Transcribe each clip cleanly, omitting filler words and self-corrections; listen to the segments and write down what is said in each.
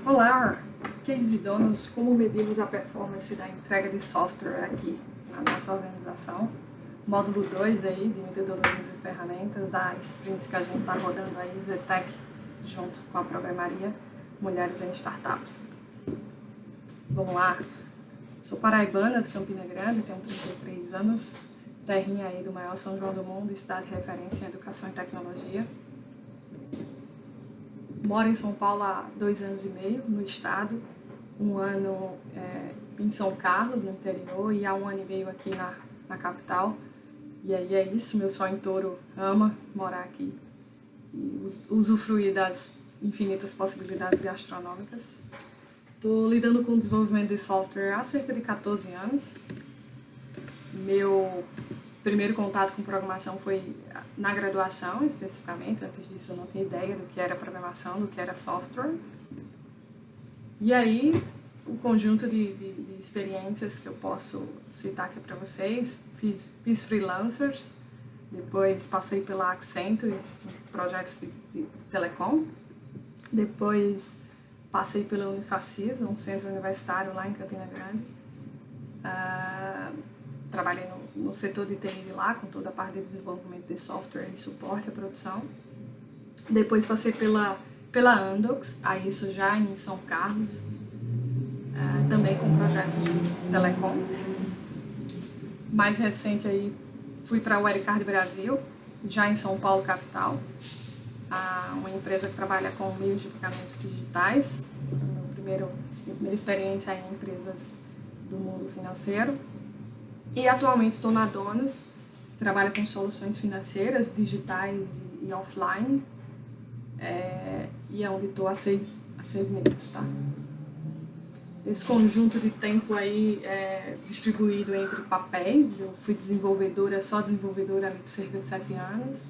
Olá, queridos e donos, como medimos a performance da entrega de software aqui na nossa organização? Módulo 2 aí, de metodologias e ferramentas das sprints que a gente está rodando aí, Zetec, junto com a programaria Mulheres em Startups. Vamos lá, sou paraibana de Campina Grande, tenho 33 anos, terrinha aí do maior São João do mundo, estado de referência em educação e tecnologia. Moro em São Paulo há 2 anos e meio, no estado, um ano em São Carlos, no interior, e há 1 ano e meio aqui na capital. E aí é isso, meu sonho touro ama morar aqui e usufruir das infinitas possibilidades gastronômicas. Estou lidando com o desenvolvimento de software há cerca de 14 anos. Meu primeiro contato com programação foi na graduação, especificamente. Antes disso eu não tinha ideia do que era programação, do que era software. E aí, o conjunto de experiências que eu posso citar aqui para vocês, fiz freelancers, depois passei pela Accenture, projetos de telecom, depois passei pela Unifacis, um centro universitário lá em Campina Grande. Trabalhei no setor de TI lá, com toda a parte de desenvolvimento de software e suporte à produção. Depois passei pela Amdocs, aí isso já em São Carlos, também com projetos de telecom. Mais recente aí fui para o Ericard Brasil, já em São Paulo capital, uma empresa que trabalha com meios de pagamentos digitais. Minha primeira experiência em empresas do mundo financeiro. E atualmente estou na Donos, que trabalha com soluções financeiras, digitais e offline, e é onde estou há 6 meses, tá? Esse conjunto de tempo aí é distribuído entre papéis. Eu fui desenvolvedora, só desenvolvedora ali por cerca de 7 anos.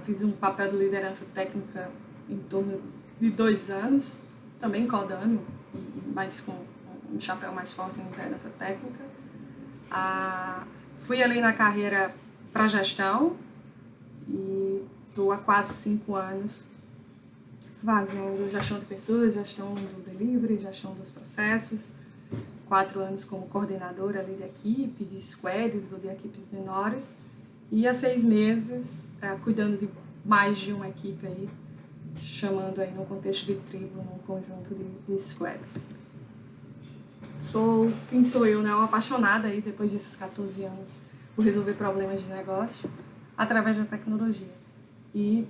Fiz um papel de liderança técnica em torno de 2 anos, também codando, mas com um chapéu mais forte em liderança técnica. Fui ali na carreira para gestão e estou há quase 5 anos fazendo gestão de pessoas, gestão do delivery, gestão dos processos. 4 anos como coordenadora ali de equipe, de squads ou de equipes menores. E há 6 meses cuidando de mais de uma equipe aí, chamando aí no contexto de tribo, num conjunto de squads. Quem sou eu, né? Uma apaixonada aí, depois desses 14 anos, por resolver problemas de negócio através da tecnologia. E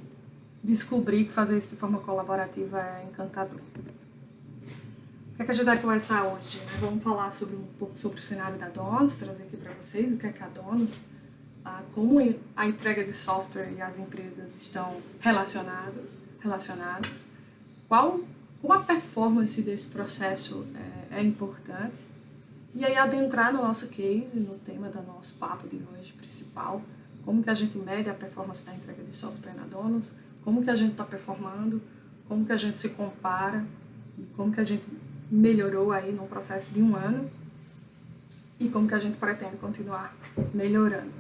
descobri que fazer isso de forma colaborativa é encantador. O que é que a gente vai conversar hoje? Vamos falar um pouco sobre o cenário da Donos, trazer aqui para vocês o que é a Donos, como a entrega de software e as empresas estão relacionadas, como a performance desse processo é importante, e aí adentrar no nosso case, no tema do nosso papo de hoje principal, como que a gente mede a performance da entrega de software na Donos, como que a gente está performando, como que a gente se compara e como que a gente melhorou aí num processo de 1 ano e como que a gente pretende continuar melhorando.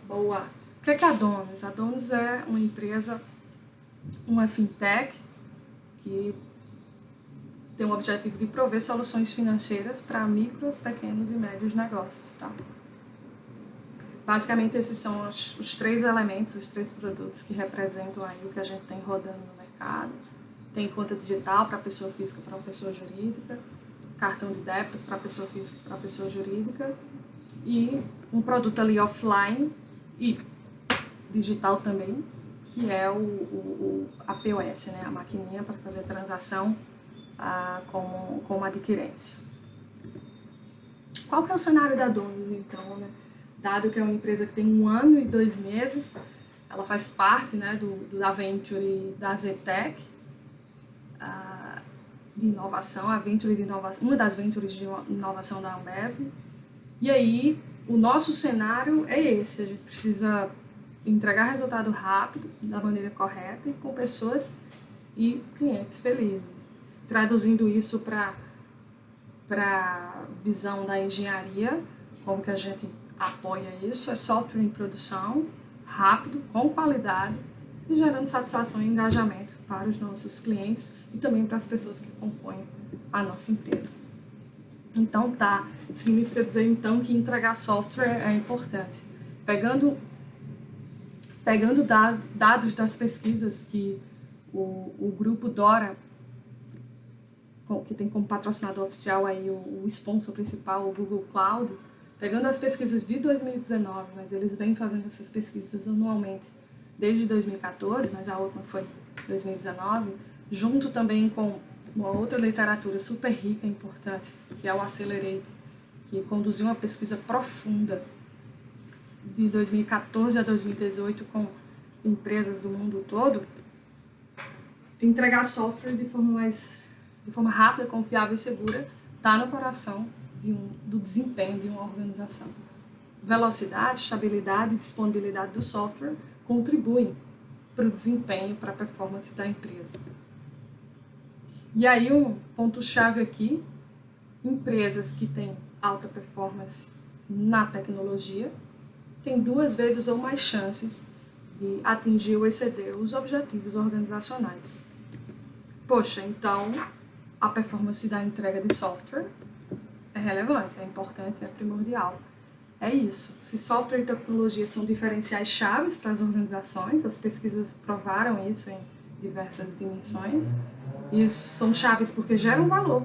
Boa! O que é a Donos? A Donos é uma empresa, uma fintech que tem o objetivo de prover soluções financeiras para micros, pequenos e médios negócios, tá? Basicamente, esses são os 3 elementos, os 3 produtos que representam aí o que a gente tem rodando no mercado. Tem conta digital para pessoa física, para pessoa jurídica, cartão de débito para pessoa física, para pessoa jurídica, e um produto ali offline e digital também, que é a POS, né? A maquininha para fazer transação como adquirência. Qual que é o cenário da Donos, então, né? Dado que é uma empresa que tem 1 ano e 2 meses, ela faz parte, né, da Venture da Zetec, de inovação, uma das ventures de inovação da Ambev. E aí, o nosso cenário é esse: a gente precisa entregar resultado rápido, da maneira correta e com pessoas e clientes felizes. Traduzindo isso para a visão da engenharia, como que a gente apoia isso, é software em produção, rápido, com qualidade, e gerando satisfação e engajamento para os nossos clientes e também para as pessoas que compõem a nossa empresa. Então significa dizer então que entregar software é importante. Pegando dados das pesquisas que o grupo Dora, que tem como patrocinador oficial aí o sponsor principal, o Google Cloud, pegando as pesquisas de 2019, mas eles vêm fazendo essas pesquisas anualmente desde 2014, mas a última foi 2019, junto também com uma outra literatura super rica e importante, que é o Accelerate, que conduziu uma pesquisa profunda de 2014 a 2018 com empresas do mundo todo. Entregar software de forma rápida, confiável e segura está no coração do desempenho de uma organização. Velocidade, estabilidade e disponibilidade do software contribuem para o desempenho, para a performance da empresa. E aí um ponto-chave aqui, empresas que têm alta performance na tecnologia têm 2 vezes ou mais chances de atingir ou exceder os objetivos organizacionais. Poxa, então a performance da entrega de software é relevante, é importante, é primordial. É isso. Se software e tecnologia são diferenciais chaves para as organizações, as pesquisas provaram isso em diversas dimensões, e isso são chaves porque geram valor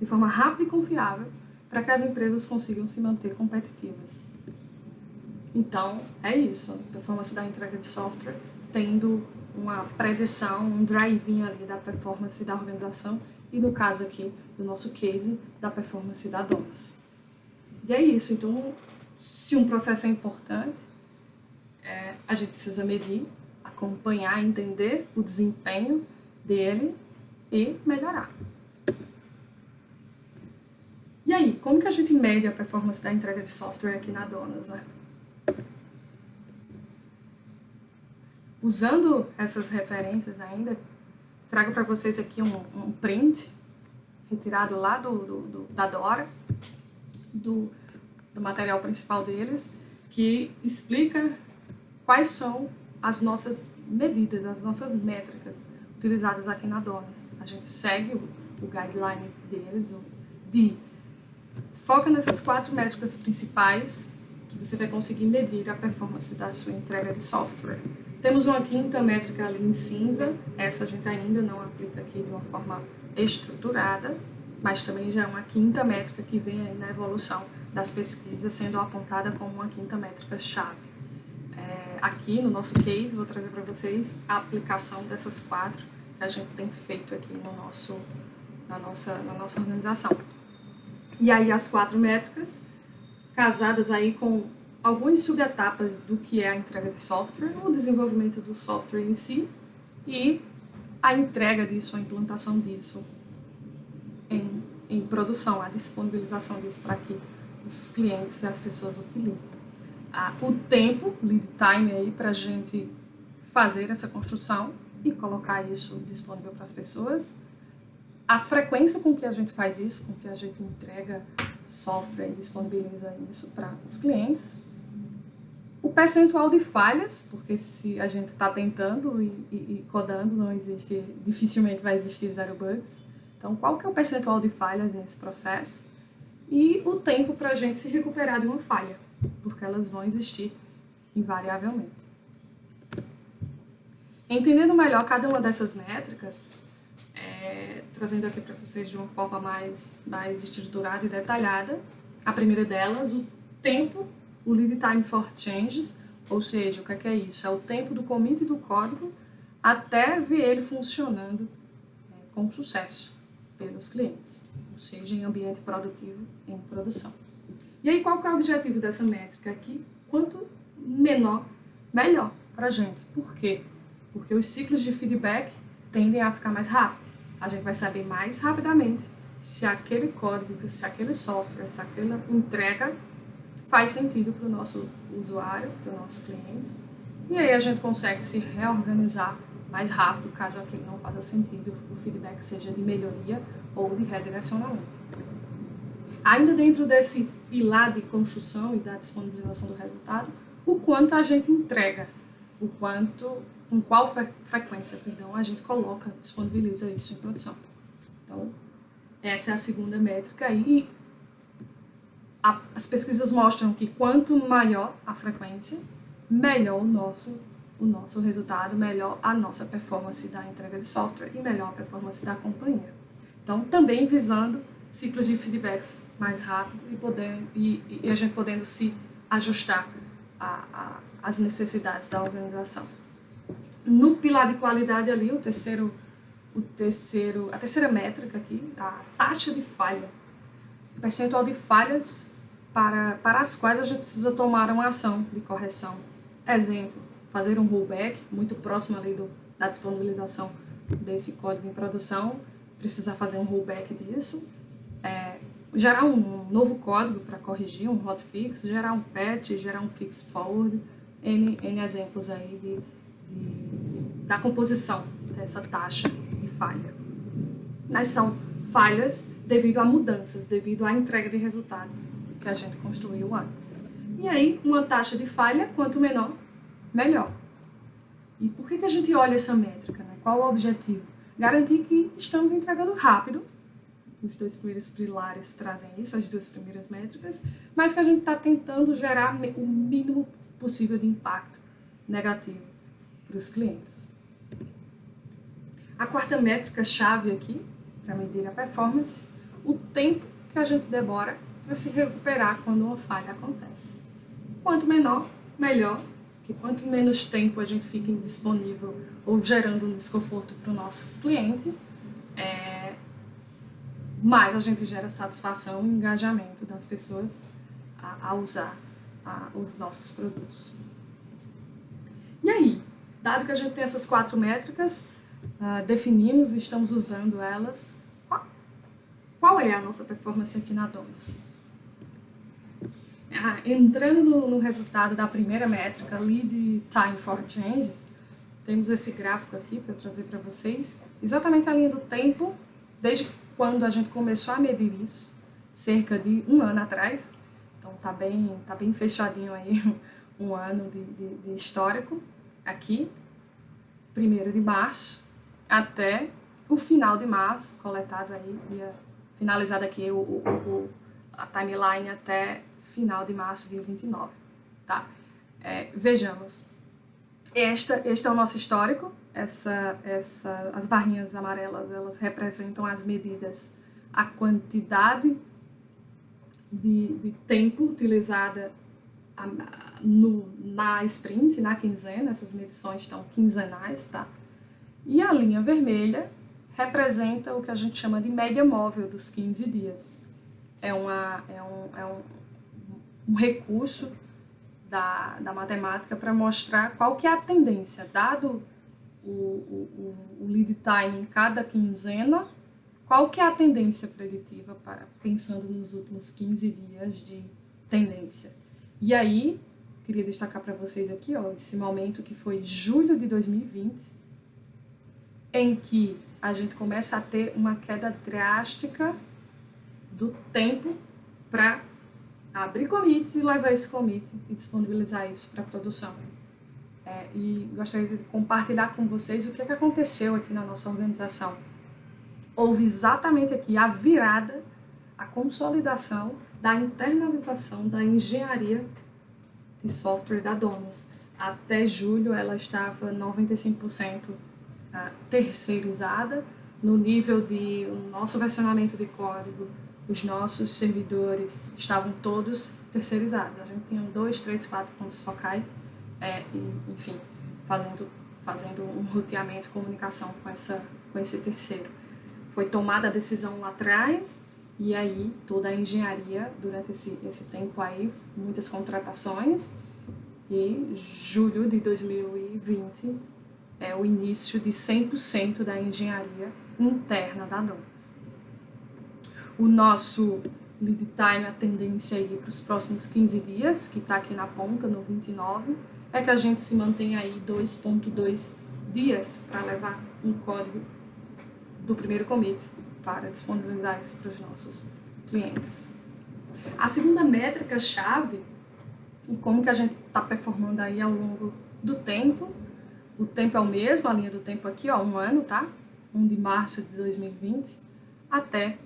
de forma rápida e confiável para que as empresas consigam se manter competitivas. Então, é isso. A performance da entrega de software tendo uma predição, um drive-in ali da performance da organização e, no caso aqui, do nosso case, da performance da Domus. E é isso. Então, se um processo é importante, a gente precisa medir, acompanhar, entender o desempenho dele e melhorar. E aí, como que a gente mede a performance da entrega de software aqui na Domus, né? Usando essas referências ainda, trago para vocês aqui um print retirado lá da Dora, do material principal deles, que explica quais são as nossas medidas, as nossas métricas utilizadas aqui na Domus. A gente segue o guideline deles, foca nessas 4 métricas principais que você vai conseguir medir a performance da sua entrega de software. Temos uma 5ª métrica ali em cinza, essa a gente ainda não aplica aqui de uma forma estruturada, mas também já é uma 5ª métrica que vem aí na evolução das pesquisas, sendo apontada como uma 5ª métrica-chave. Aqui no nosso case, vou trazer para vocês a aplicação dessas 4 que a gente tem feito aqui na nossa organização. E aí as 4 métricas, casadas aí com algumas subetapas do que é a entrega de software, o desenvolvimento do software em si e a entrega disso, a implantação disso em produção, a disponibilização disso para que os clientes e as pessoas utilizem. O tempo, lead time aí para a gente fazer essa construção e colocar isso disponível para as pessoas, a frequência com que a gente faz isso, com que a gente entrega software e disponibiliza isso para os clientes, o percentual de falhas, porque se a gente está tentando e codando, dificilmente vai existir 0 bugs. Então, qual que é o percentual de falhas nesse processo? E o tempo para a gente se recuperar de uma falha, porque elas vão existir invariavelmente. Entendendo melhor cada uma dessas métricas, trazendo aqui para vocês de uma forma mais estruturada e detalhada, a primeira delas, o tempo, o lead time for changes, ou seja, o que é isso? É o tempo do commit do código até ver ele funcionando com sucesso pelos clientes, ou seja, em ambiente produtivo, em produção. E aí, qual que é o objetivo dessa métrica aqui? Quanto menor, melhor para a gente. Por quê? Porque os ciclos de feedback tendem a ficar mais rápido. A gente vai saber mais rapidamente se aquele código, se aquele software, se aquela entrega faz sentido para o nosso usuário, para o nosso cliente. E aí a gente consegue se reorganizar mais rápido, caso aquele não faça sentido, o feedback seja de melhoria ou de redirecionamento. Ainda dentro desse pilar de construção e da disponibilização do resultado, o quanto a gente entrega com qual frequência, a gente disponibiliza isso em produção. Então, essa é a segunda métrica aí. As pesquisas mostram que quanto maior a frequência, melhor o nosso resultado, melhor a nossa performance da entrega de software e melhor a performance da companhia. Então, também visando ciclos de feedbacks mais rápido e a gente podendo se ajustar às necessidades da organização. No pilar de qualidade ali, a terceira métrica aqui, a taxa de falha, o percentual de falhas para as quais a gente precisa tomar uma ação de correção. Exemplo, fazer um rollback, muito próximo ali da disponibilização desse código em produção, precisa fazer um rollback disso, gerar um novo código para corrigir, um hotfix, gerar um patch, gerar um fix forward, N exemplos aí da composição dessa taxa de falha. Mas são falhas devido a mudanças, devido à entrega de resultados que a gente construiu antes. E aí, uma taxa de falha, quanto menor, melhor. E por que a gente olha essa métrica, né? Qual o objetivo? Garantir que estamos entregando rápido. Os dois primeiros pilares trazem isso, as duas primeiras métricas, mas que a gente está tentando gerar o mínimo possível de impacto negativo para os clientes. A quarta métrica-chave aqui, para medir a performance, o tempo que a gente demora para se recuperar quando uma falha acontece. Quanto menor, melhor, que quanto menos tempo a gente fica indisponível ou gerando um desconforto para o nosso cliente, mais a gente gera satisfação e engajamento das pessoas a usar os nossos produtos. E aí, dado que a gente tem essas 4 métricas, definimos e estamos usando elas, qual é a nossa performance aqui na Domus? Entrando no resultado da primeira métrica, Lead Time for Changes, temos esse gráfico aqui para trazer para vocês, exatamente a linha do tempo, desde quando a gente começou a medir isso, cerca de 1 ano atrás, então tá bem fechadinho aí, um ano de histórico, aqui, 1º de março, até o final de março, coletado aí, finalizado aqui a timeline até final de março, dia 29, tá? Vejamos, este é o nosso histórico, as barrinhas amarelas, elas representam as medidas, a quantidade de tempo utilizada na sprint, na quinzena, essas medições estão quinzenais, tá? E a linha vermelha representa o que a gente chama de média móvel dos 15 dias. É um recurso da matemática para mostrar qual que é a tendência, dado o lead time em cada quinzena, qual que é a tendência preditiva pensando nos últimos 15 dias de tendência. E aí, queria destacar para vocês aqui, esse momento que foi julho de 2020, em que a gente começa a ter uma queda drástica do tempo para abrir commit e levar esse commit e disponibilizar isso para produção. E gostaria de compartilhar com vocês o que aconteceu aqui na nossa organização. Houve exatamente aqui a virada, a consolidação da internalização da engenharia de software da Domus. Até julho ela estava 95% terceirizada, no nível de o nosso versionamento de código, os nossos servidores estavam todos terceirizados. A gente tinha 2, 3, 4 pontos focais, enfim, fazendo um roteamento, comunicação com esse terceiro. Foi tomada a decisão lá atrás, e aí toda a engenharia, durante esse tempo aí, muitas contratações, e julho de 2020 é o início de 100% da engenharia interna da Domus. O nosso lead time, a tendência aí para os próximos 15 dias, que está aqui na ponta, no 29, é que a gente se mantenha aí 2.2 dias para levar um código do primeiro commit para disponibilizar isso para os nossos clientes. A segunda métrica-chave, e como que a gente está performando aí ao longo do tempo. O tempo é o mesmo, a linha do tempo aqui, ó, 1 ano, tá? 1 de março de 2020 até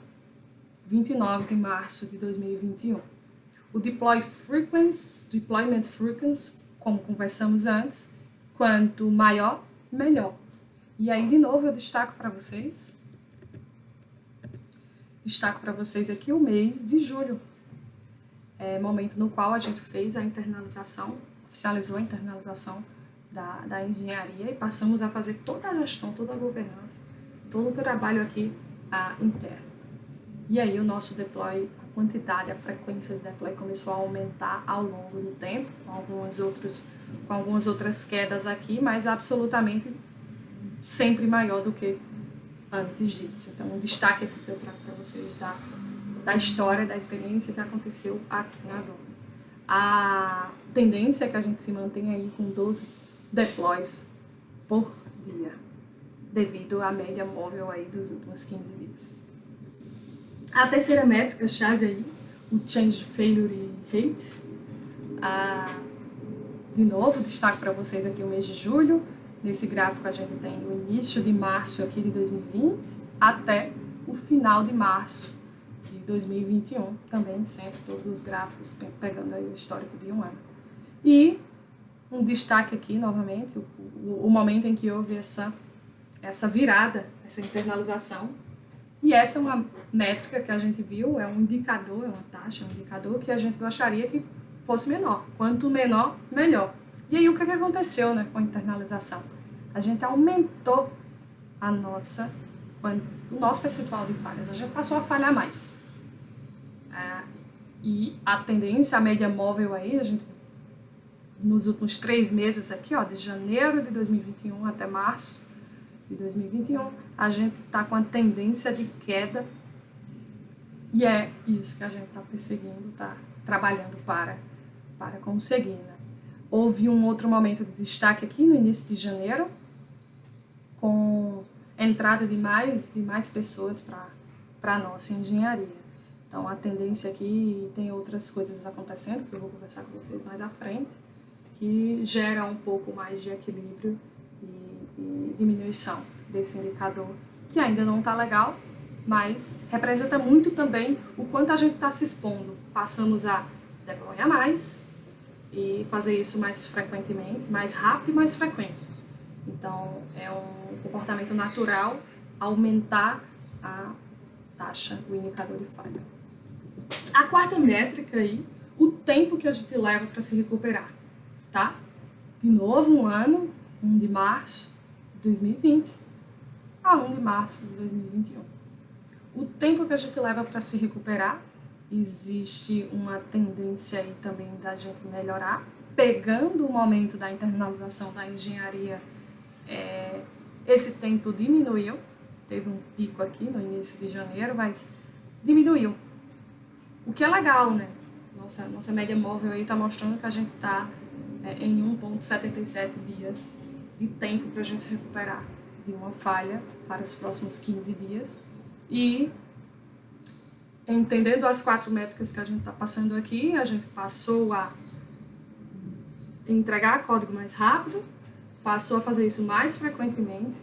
29 de março de 2021. O deployment frequency, como conversamos antes, quanto maior, melhor. E aí, de novo, eu destaco para vocês aqui o mês de julho, momento no qual a gente fez a internalização, oficializou a internalização da engenharia e passamos a fazer toda a gestão, toda a governança, todo o trabalho aqui interno. E aí o nosso deploy, a quantidade, a frequência de deploy começou a aumentar ao longo do tempo, com algumas outras quedas aqui, mas absolutamente sempre maior do que antes disso. Então, um destaque aqui que eu trago para vocês da história, da experiência que aconteceu aqui na Domus. A tendência é que a gente se mantenha aí com 12 deploys por dia, devido à média móvel aí dos últimos 15 dias. A terceira métrica-chave aí, o Change Failure Rate. De novo, destaque para vocês aqui o mês de julho. Nesse gráfico a gente tem o início de março aqui de 2020 até o final de março de 2021. Também sempre todos os gráficos pegando aí o histórico de um ano. E um destaque aqui, novamente, o momento em que houve essa virada, essa internalização. E essa é uma métrica que a gente viu, é um indicador, é uma taxa, um indicador que a gente gostaria que fosse menor. Quanto menor, melhor. E aí o que aconteceu, né, com a internalização? A gente aumentou o nosso percentual de falhas, a gente passou a falhar mais. E a tendência, a média móvel aí, a gente, nos últimos 3 meses aqui, ó, de janeiro de 2021 até março de 2021, a gente está com a tendência de queda e é isso que a gente está perseguindo, está trabalhando para conseguir, né? Houve um outro momento de destaque aqui no início de janeiro, com a entrada de mais pessoas para a nossa engenharia. Então, a tendência aqui, tem outras coisas acontecendo, que eu vou conversar com vocês mais à frente, que gera um pouco mais de equilíbrio e diminuição desse indicador, que ainda não está legal, mas representa muito também o quanto a gente está se expondo. Passamos a deployar mais e fazer isso mais frequentemente, mais rápido e mais frequente. Então, é um comportamento natural aumentar a taxa, o indicador de falha. A quarta métrica aí, o tempo que a gente leva para se recuperar, tá? De novo, um ano, 1 de março de 2020 a 1 de março de 2021. O tempo que a gente leva para se recuperar, existe uma tendência aí também da gente melhorar. Pegando o momento da internalização da engenharia, esse tempo diminuiu, teve um pico aqui no início de janeiro, mas diminuiu. O que é legal, né? Nossa média móvel aí está mostrando que a gente está em 1,77 dias de tempo para a gente se recuperar de uma falha para os próximos 15 dias. E entendendo as 4 métricas que a gente está passando aqui, a gente passou a entregar código mais rápido, passou a fazer isso mais frequentemente,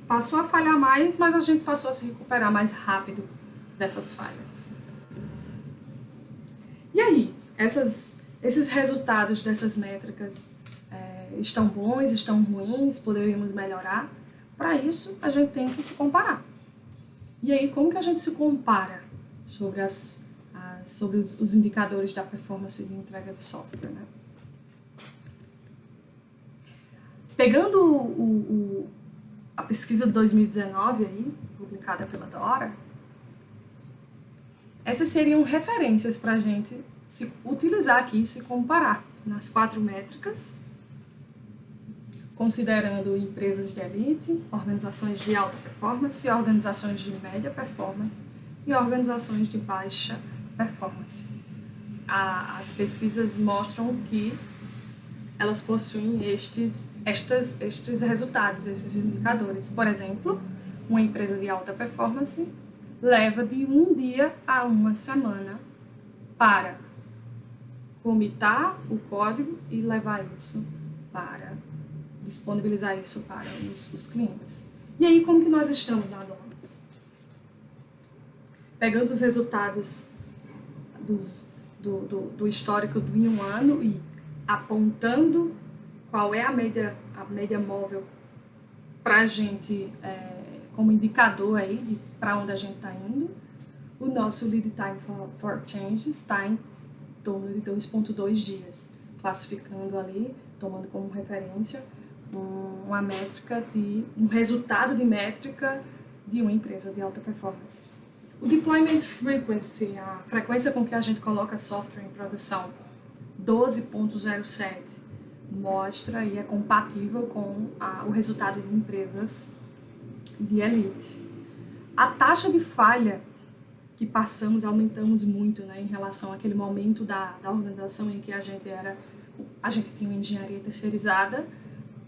passou a falhar mais, mas a gente passou a se recuperar mais rápido dessas falhas. E aí, esses resultados dessas métricas estão bons, estão ruins, poderíamos melhorar? Para isso, a gente tem que se comparar. E aí, como que a gente se compara sobre os indicadores da performance de entrega de software, né? Pegando a pesquisa de 2019 aí, publicada pela Dora, essas seriam referências para a gente se utilizar aqui e se comparar nas 4 métricas, considerando empresas de elite, organizações de alta performance, organizações de média performance e organizações de baixa performance. As pesquisas mostram que elas possuem estes resultados, esses indicadores. Por exemplo, uma empresa de alta performance leva de 1 dia a 1 semana para comitar o código e levar isso para disponibilizar isso para os clientes. E aí, como que nós estamos na Donos? Pegando os resultados do histórico em um ano e apontando qual é a média móvel para a gente, como indicador aí de para onde a gente está indo. O nosso lead time for changes está em torno de 2,2 dias, classificando ali, tomando como referência uma métrica um resultado de métrica de uma empresa de alta performance. O deployment frequency, a frequência com que a gente coloca software em produção, 12,07, mostra e é compatível com o resultado de empresas de elite. A taxa de falha que aumentamos muito, né, em relação àquele momento da organização em que a gente tinha uma engenharia terceirizada.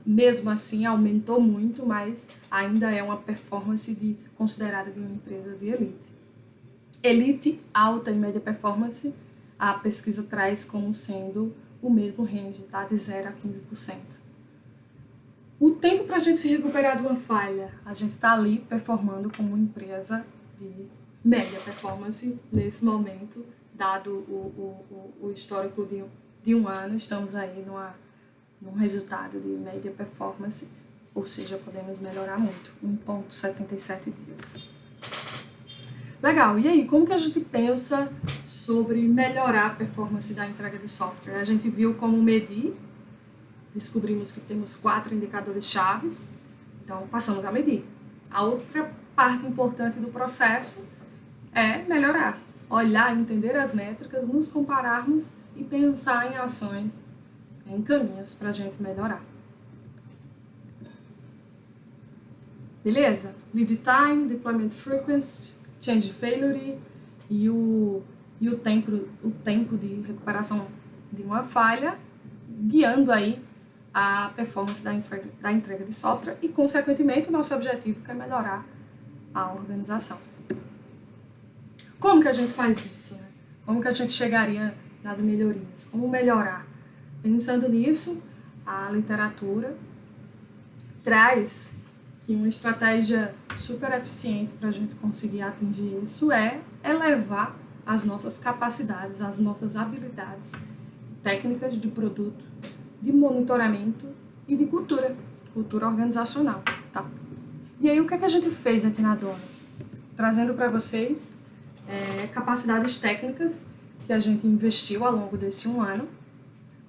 Mesmo assim, aumentou muito, mas ainda é uma performance considerada de uma empresa de elite. Elite, alta e média performance, a pesquisa traz como sendo o mesmo range, tá? De 0 a 15%. O tempo para a gente se recuperar de uma falha, a gente está ali performando como uma empresa de média performance nesse momento, dado o histórico de um ano, estamos aí num resultado de média performance, ou seja, podemos melhorar muito, 1,77 dias. Legal, e aí, como que a gente pensa sobre melhorar a performance da entrega de software? A gente viu como medir, descobrimos que temos 4 indicadores chaves, então passamos a medir. A outra parte importante do processo é melhorar, olhar, entender as métricas, nos compararmos e pensar em ações, em caminhos para a gente melhorar. Beleza? Lead time, deployment frequency, change failure e o tempo de recuperação de uma falha, guiando aí a performance da entrega de software e, consequentemente, o nosso objetivo que é melhorar a organização. Como que a gente faz isso, né? Como que a gente chegaria nas melhorias? Como melhorar? Pensando nisso, a literatura traz que uma estratégia super eficiente para a gente conseguir atingir isso é elevar as nossas capacidades, as nossas habilidades técnicas de produto, de monitoramento e de cultura organizacional, tá? E aí, o que é que a gente fez aqui na Donos? Trazendo para vocês capacidades técnicas que a gente investiu ao longo desse um ano,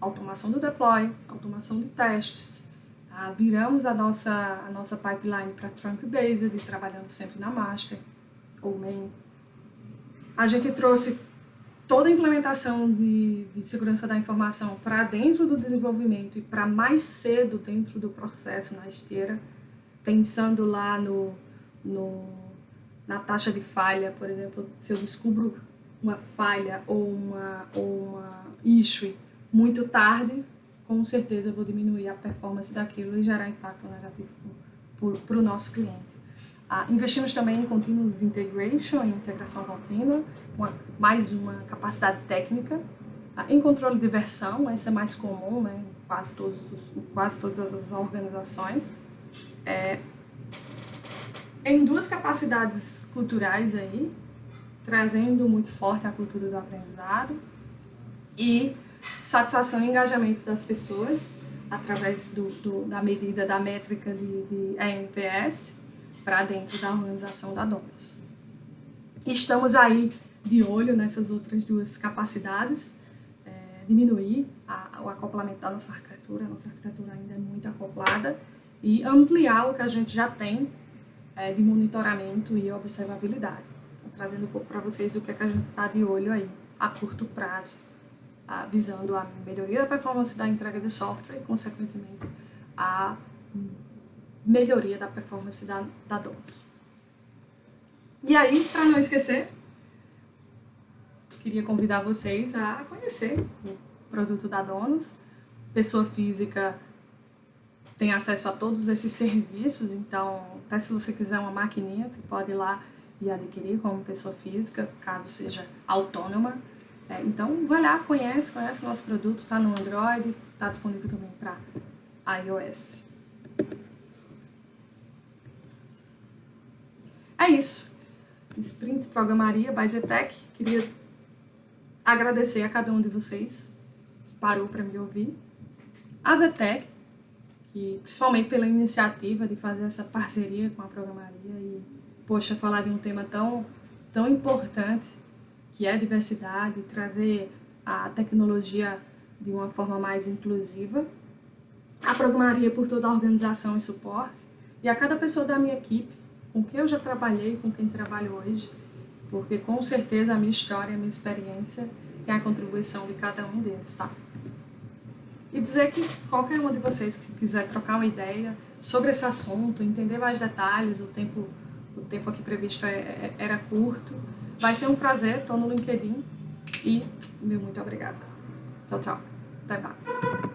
automação do deploy, automação de testes, viramos a nossa pipeline para trunk-based, trabalhando sempre na master ou main. A gente trouxe toda a implementação de segurança da informação para dentro do desenvolvimento e para mais cedo dentro do processo, na esteira, pensando lá na taxa de falha. Por exemplo, se eu descubro uma falha ou uma issue muito tarde, com certeza eu vou diminuir a performance daquilo e gerar impacto negativo para o nosso cliente. Investimos também em continuous integration, em integração contínua, mais uma capacidade técnica, em controle de versão, esse é mais comum, né, em quase todas as organizações. Em 2 capacidades culturais aí, trazendo muito forte a cultura do aprendizado e satisfação e engajamento das pessoas através da medida da métrica de NPS para dentro da organização da Donos. Estamos aí de olho nessas outras 2 capacidades, diminuir o acoplamento da nossa arquitetura, a nossa arquitetura ainda é muito acoplada, e ampliar o que a gente já tem de monitoramento e observabilidade. Então, trazendo um pouco para vocês do que a gente está de olho aí a curto prazo, visando a melhoria da performance da entrega de software e, consequentemente, a melhoria da performance da Donos. E aí, para não esquecer, queria convidar vocês a conhecer o produto da Donos. Pessoa física tem acesso a todos esses serviços, então, até se você quiser uma maquininha, você pode ir lá e adquirir como pessoa física, caso seja autônoma. Então, vai lá, conhece nosso produto, está no Android, está disponível também para iOS. É isso. Sprint Programaria by Zetec. Queria agradecer a cada um de vocês que parou para me ouvir. A Zetec, que principalmente pela iniciativa de fazer essa parceria com a programaria e, poxa, falar de um tema tão importante que é a diversidade, trazer a tecnologia de uma forma mais inclusiva. A programaria por toda a organização e suporte. E a cada pessoa da minha equipe, com quem eu já trabalhei, com quem trabalho hoje, porque com certeza a minha história, a minha experiência tem a contribuição de cada um deles, tá? E dizer que qualquer um de vocês que quiser trocar uma ideia sobre esse assunto, entender mais detalhes, o tempo aqui previsto era curto, vai ser um prazer, estou no LinkedIn e meu muito obrigada. Tchau, tchau. Até mais.